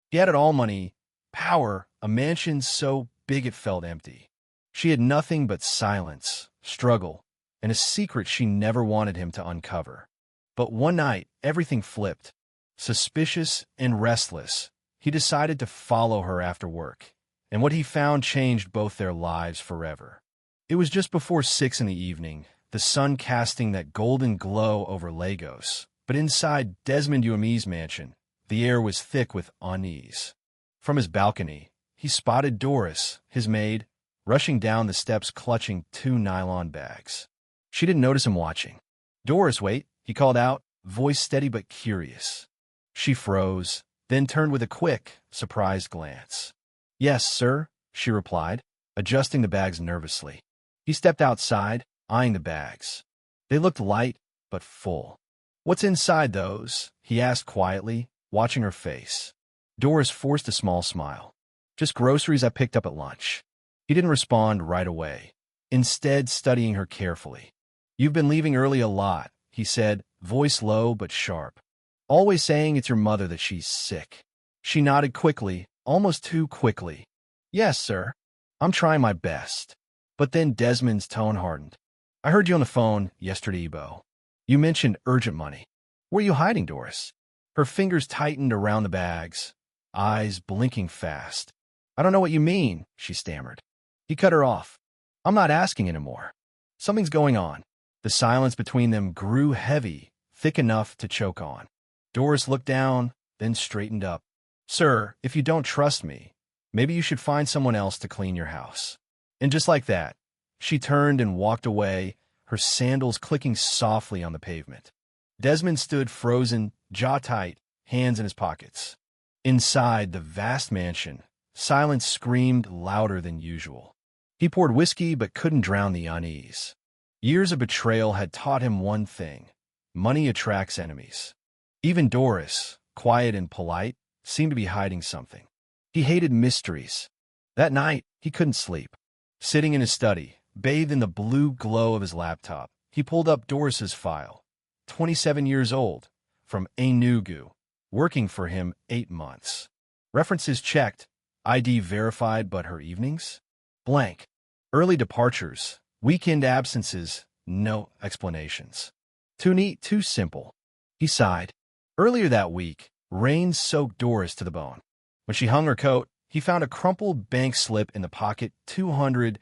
He had it all: money, power, a mansion so big it felt empty. She had nothing but silence, struggle, and a secret she never wanted him to uncover. But one night, everything flipped. Suspicious and restless, he decided to follow her after work, and what he found changed both their lives forever. It was just before 6 in the evening, the sun casting that golden glow over Lagos, but inside Desmond Uemi's mansion, the air was thick with unease. From his balcony, he spotted Doris, his maid, rushing down the steps clutching 2 nylon bags. She didn't notice him watching. "Doris, wait," he called out, voice steady but curious. She froze, then turned with a quick, surprised glance. "Yes, sir," she replied, adjusting the bags nervously. He stepped outside, eyeing the bags. They looked light, but full. "What's inside those?" he asked quietly, watching her face. Doris forced a small smile. "Just groceries I picked up at lunch." He didn't respond right away, instead studying her carefully. "You've been leaving early a lot," he said, voice low but sharp. "Always saying it's your mother that she's sick." She nodded quickly, almost too quickly. "Yes, sir. I'm trying my best." But then Desmond's tone hardened. "I heard you on the phone yesterday, Ebo. You mentioned urgent money. Where are you hiding, Doris?" Her fingers tightened around the bags, eyes blinking fast. "I don't know what you mean," she stammered. He cut her off. "I'm not asking anymore. Something's going on." The silence between them grew heavy, thick enough to choke on. Doris looked down, then straightened up. "Sir, if you don't trust me, maybe you should find someone else to clean your house." And just like that, she turned and walked away, her sandals clicking softly on the pavement. Desmond stood frozen, jaw tight, hands in his pockets. Inside the vast mansion, silence screamed louder than usual. He poured whiskey but couldn't drown the unease. Years of betrayal had taught him one thing: money attracts enemies. Even Doris, quiet and polite, seemed to be hiding something. He hated mysteries. That night, he couldn't sleep. Sitting in his study, bathed in the blue glow of his laptop, he pulled up Doris's file. 27 years old, from Enugu, working for him 8 months. References checked, ID verified, but her evenings? Blank. Early departures, weekend absences, no explanations. Too neat, too simple. He sighed. Earlier that week, rain soaked Doris to the bone. When she hung her coat, he found a crumpled bank slip in the pocket, 200,000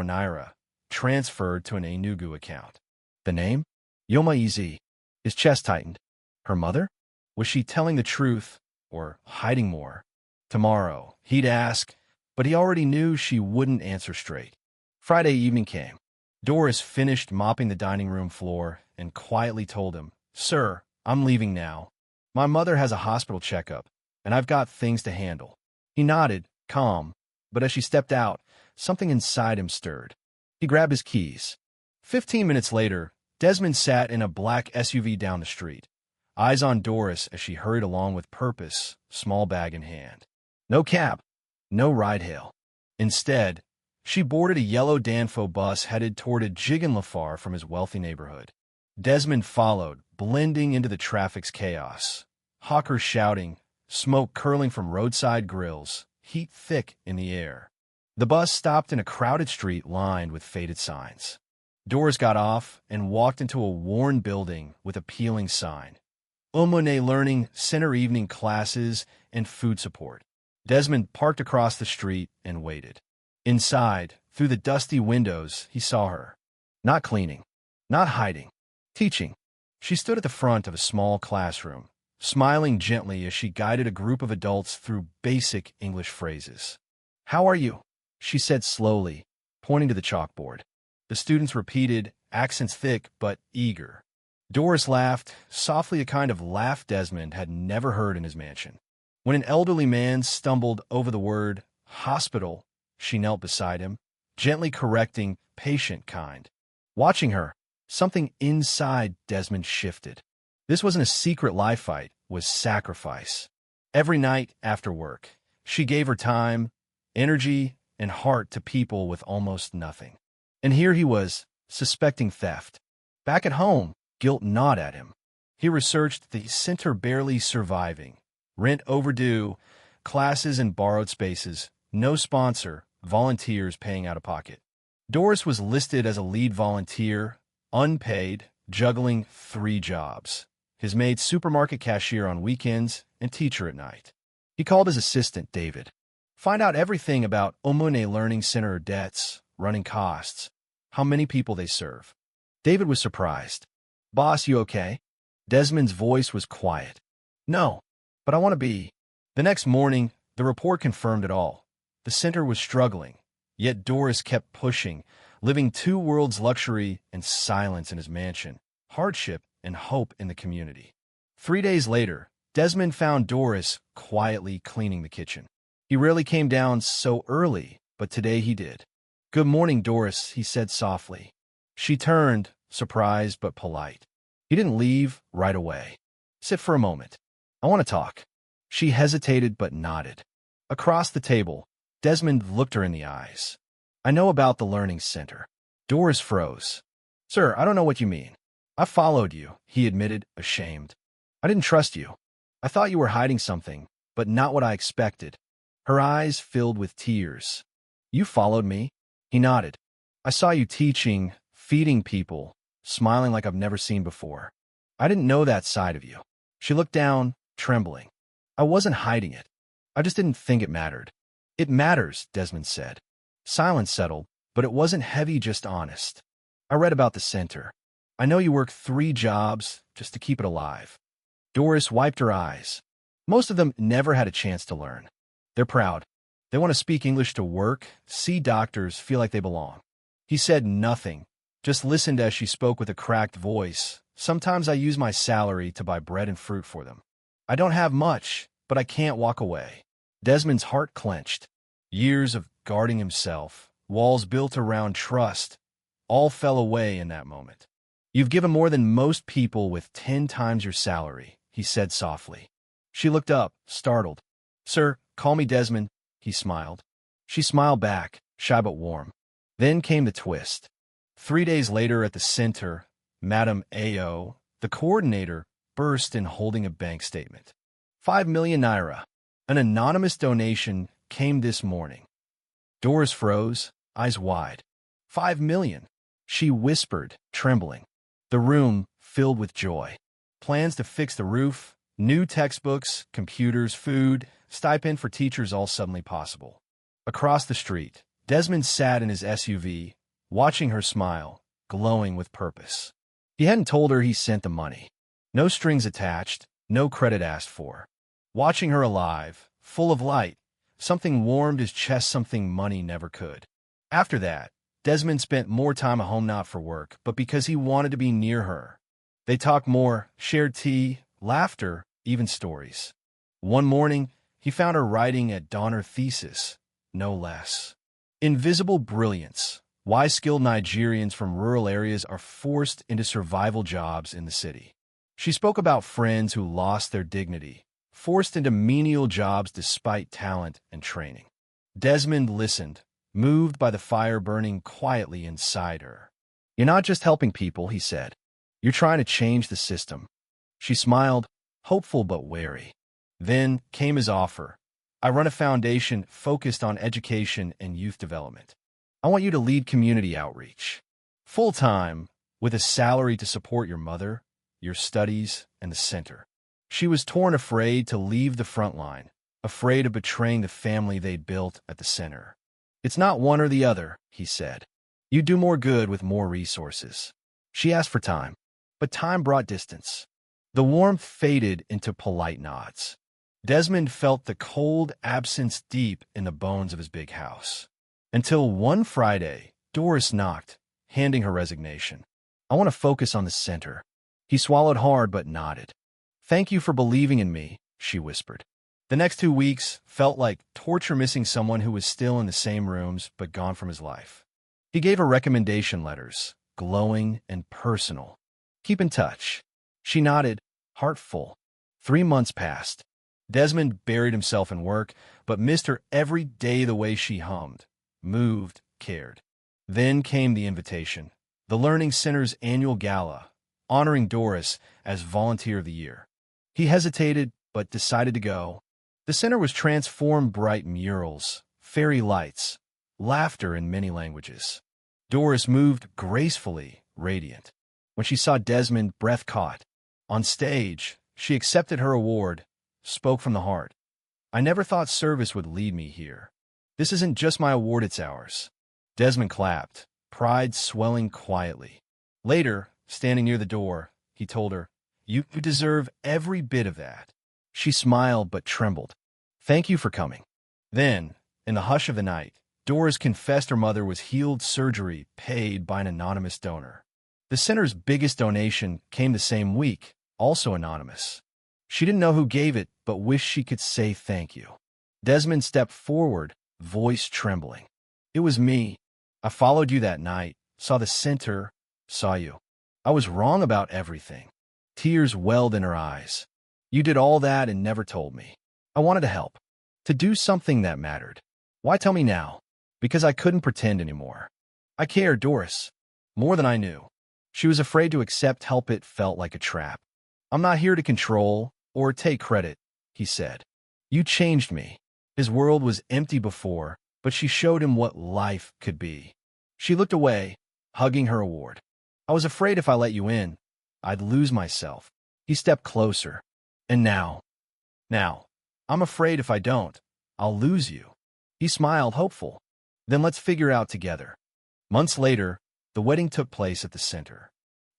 naira, transferred to an Enugu account. The name? Yomaizi. His chest tightened. Her mother? Was she telling the truth, or hiding more? Tomorrow, he'd ask, but he already knew she wouldn't answer straight. Friday evening came. Doris finished mopping the dining room floor and quietly told him, "Sir, I'm leaving now. My mother has a hospital checkup, and I've got things to handle." He nodded, calm, but as she stepped out, something inside him stirred. He grabbed his keys. 15 minutes later, Desmond sat in a black SUV down the street, eyes on Doris as she hurried along with purpose, small bag in hand. No cab, no ride hail. Instead, she boarded a yellow Danfo bus headed toward a Jigenlafar from his wealthy neighborhood. Desmond followed, blending into the traffic's chaos. Hawkers shouting, smoke curling from roadside grills, heat thick in the air. The bus stopped in a crowded street lined with faded signs. Doris got off and walked into a worn building with a peeling sign. Umone Learning Center evening classes and food support. Desmond parked across the street and waited. Inside, through the dusty windows, he saw her. Not cleaning, not hiding, teaching. She stood at the front of a small classroom, smiling gently as she guided a group of adults through basic English phrases. "How are you?" she said slowly, pointing to the chalkboard. The students repeated, accents thick but eager. Doris laughed, softly, a kind of laugh Desmond had never heard in his mansion. When an elderly man stumbled over the word hospital, she knelt beside him, gently correcting, patient, kind. Watching her, something inside Desmond shifted. This wasn't a secret lie fight, was sacrifice. Every night after work, she gave her time, energy, and heart to people with almost nothing. And here he was, suspecting theft. Back at home, guilt gnawed at him. He researched the center barely surviving, Rent overdue, classes in borrowed spaces, no sponsor, volunteers paying out of pocket. Doris was listed as a lead volunteer, unpaid, juggling 3 jobs. His maid supermarket cashier on weekends and teacher at night. He called his assistant, David. Find out everything about Omune Learning Center debts, running costs, how many people they serve. David was surprised. Boss, you okay? Desmond's voice was quiet. No, but I want to be. The next morning, the report confirmed it all. The center was struggling, yet Doris kept pushing, living 2 worlds luxury and silence in his mansion, hardship and hope in the community. 3 days later, Desmond found Doris quietly cleaning the kitchen. He rarely came down so early, but today he did. Good morning, Doris, he said softly. She turned, surprised but polite. He didn't leave right away. Sit for a moment. I want to talk. She hesitated but nodded. Across the table, Desmond looked her in the eyes. I know about the learning center. Doris froze. Sir, I don't know what you mean. I followed you, he admitted, ashamed. I didn't trust you. I thought you were hiding something, but not what I expected. Her eyes filled with tears. You followed me? He nodded. I saw you teaching, feeding people, smiling like I've never seen before. I didn't know that side of you. She looked down, trembling. I wasn't hiding it. I just didn't think it mattered. It matters, Desmond said. Silence settled, but it wasn't heavy, just honest. I read about the center. I know you work 3 jobs just to keep it alive. Doris wiped her eyes. Most of them never had a chance to learn. They're proud. They want to speak English to work, see doctors, feel like they belong. He said nothing, just listened as she spoke with a cracked voice. Sometimes I use my salary to buy bread and fruit for them. I don't have much, but I can't walk away. Desmond's heart clenched. Years of guarding himself, walls built around trust, all fell away in that moment. You've given more than most people with 10 times your salary, he said softly. She looked up, startled. Sir, call me Desmond, he smiled. She smiled back, shy but warm. Then came the twist. 3 days later at the center, Madame A.O., the coordinator, burst in holding a bank statement. 5 million naira. An anonymous donation came this morning. Doris froze, eyes wide. 5 million, she whispered, trembling. The room filled with joy. Plans to fix the roof, new textbooks, computers, food, stipend for teachers, all suddenly possible. Across the street, Desmond sat in his SUV, watching her smile, glowing with purpose. He hadn't told her he sent the money. No strings attached, no credit asked for. Watching her alive, full of light, something warmed his chest, something money never could. After that, Desmond spent more time at home, not for work, but because he wanted to be near her. They talked more, shared tea, laughter, even stories. One morning, he found her writing at dawn her thesis, no less. Invisible Brilliance: Why Skilled Nigerians from Rural Areas Are Forced into Survival Jobs in the City. She spoke about friends who lost their dignity, forced into menial jobs despite talent and training. Desmond listened, moved by the fire burning quietly inside her. You're not just helping people, he said. You're trying to change the system. She smiled, hopeful but wary. Then came his offer. I run a foundation focused on education and youth development. I want you to lead community outreach. Full-time, with a salary to support your mother, your studies, and the center. She was torn, afraid to leave the front line, afraid of betraying the family they'd built at the center. It's not one or the other, he said. You do more good with more resources. She asked for time, but time brought distance. The warmth faded into polite nods. Desmond felt the cold absence deep in the bones of his big house. Until one Friday, Doris knocked, handing her resignation. I want to focus on the center. He swallowed hard but nodded. Thank you for believing in me, she whispered. The next 2 weeks felt like torture, missing someone who was still in the same rooms but gone from his life. He gave her recommendation letters, glowing and personal. Keep in touch. She nodded, heart full. 3 months passed. Desmond buried himself in work, but missed her every day the way she hummed, moved, cared. Then came the invitation, the Learning Center's annual gala, honoring Doris as Volunteer of the Year. He hesitated, but decided to go. The center was transformed bright murals, fairy lights, laughter in many languages. Doris moved gracefully, radiant. When she saw Desmond, breath caught. On stage, she accepted her award, spoke from the heart. I never thought service would lead me here. This isn't just my award, it's ours. Desmond clapped, pride swelling quietly. Later, standing near the door, he told her, You deserve every bit of that. She smiled but trembled. Thank you for coming. Then, in the hush of the night, Doris confessed her mother was healed surgery paid by an anonymous donor. The center's biggest donation came the same week, also anonymous. She didn't know who gave it, but wished she could say thank you. Desmond stepped forward, voice trembling. It was me. I followed you that night, saw the center, saw you. I was wrong about everything. Tears welled in her eyes. You did all that and never told me. I wanted to help, to do something that mattered. Why tell me now? Because I couldn't pretend anymore. I cared, Doris, more than I knew. She was afraid to accept help. It felt like a trap. I'm not here to control or take credit, he said. You changed me. His world was empty before, but she showed him what life could be. She looked away, hugging her award. I was afraid if I let you in, I'd lose myself. He stepped closer. And now, I'm afraid if I don't, I'll lose you. He smiled, hopeful. Then let's figure out together. Months later, the wedding took place at the center.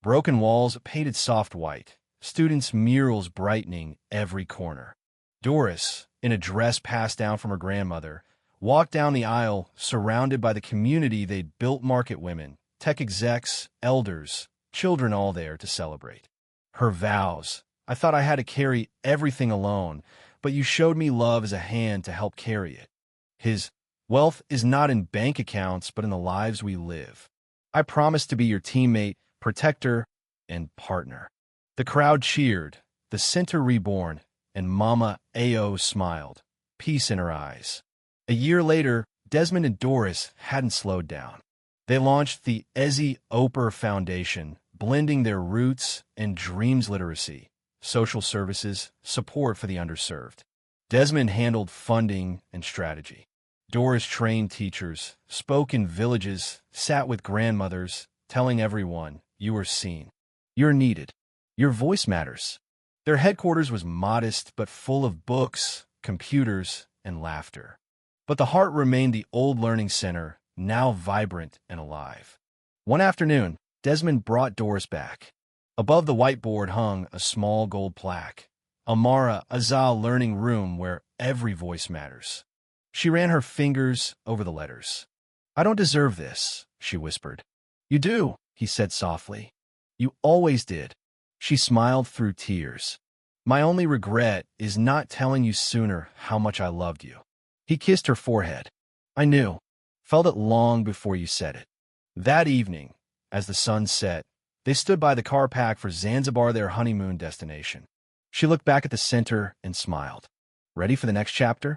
Broken walls painted soft white, students' murals brightening every corner. Doris, in a dress passed down from her grandmother, walked down the aisle surrounded by the community they'd built, market women, tech execs, elders, children, all there to celebrate. Her vows. I thought I had to carry everything alone, but you showed me love as a hand to help carry it. His wealth is not in bank accounts, but in the lives we live. I promise to be your teammate, protector, and partner. The crowd cheered, the center reborn, and Mama A.O. smiled, peace in her eyes. A year later, Desmond and Doris hadn't slowed down. They launched the Ezzy Oper Foundation, blending their roots and dreams, literacy, social services, support for the underserved. Desmond handled funding and strategy. Doris trained teachers, spoke in villages, sat with grandmothers, telling everyone, you are seen. You're needed. Your voice matters. Their headquarters was modest but full of books, computers, and laughter. But the heart remained the old learning center, now vibrant and alive. One afternoon, Desmond brought Doris back. Above the whiteboard hung a small gold plaque, Amara Azal Learning Room, where every voice matters. She ran her fingers over the letters. I don't deserve this, she whispered. You do, he said softly. You always did. She smiled through tears. My only regret is not telling you sooner how much I loved you. He kissed her forehead. I knew. Felt it long before you said it. That evening, as the sun set, they stood by the car park for Zanzibar, their honeymoon destination. She looked back at the center and smiled. Ready for the next chapter?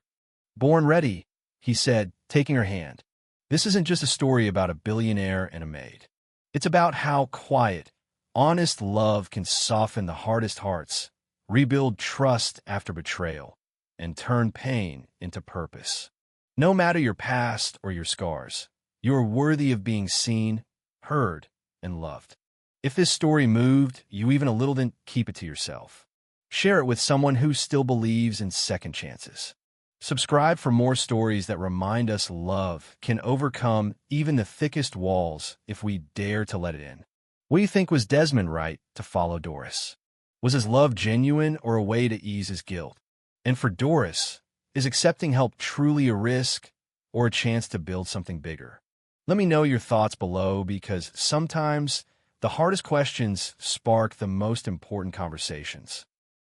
Born ready, he said, taking her hand. This isn't just a story about a billionaire and a maid. It's about how quiet, honest love can soften the hardest hearts, rebuild trust after betrayal, and turn pain into purpose. No matter your past or your scars, you are worthy of being seen, heard, and loved. If this story moved you even a little, then keep it to yourself. Share it with someone who still believes in second chances. Subscribe for more stories that remind us love can overcome even the thickest walls if we dare to let it in. What do you think? Was Desmond right to follow Doris? Was his love genuine or a way to ease his guilt? And for Doris, is accepting help truly a risk or a chance to build something bigger? Let me know your thoughts below, because sometimes the hardest questions spark the most important conversations.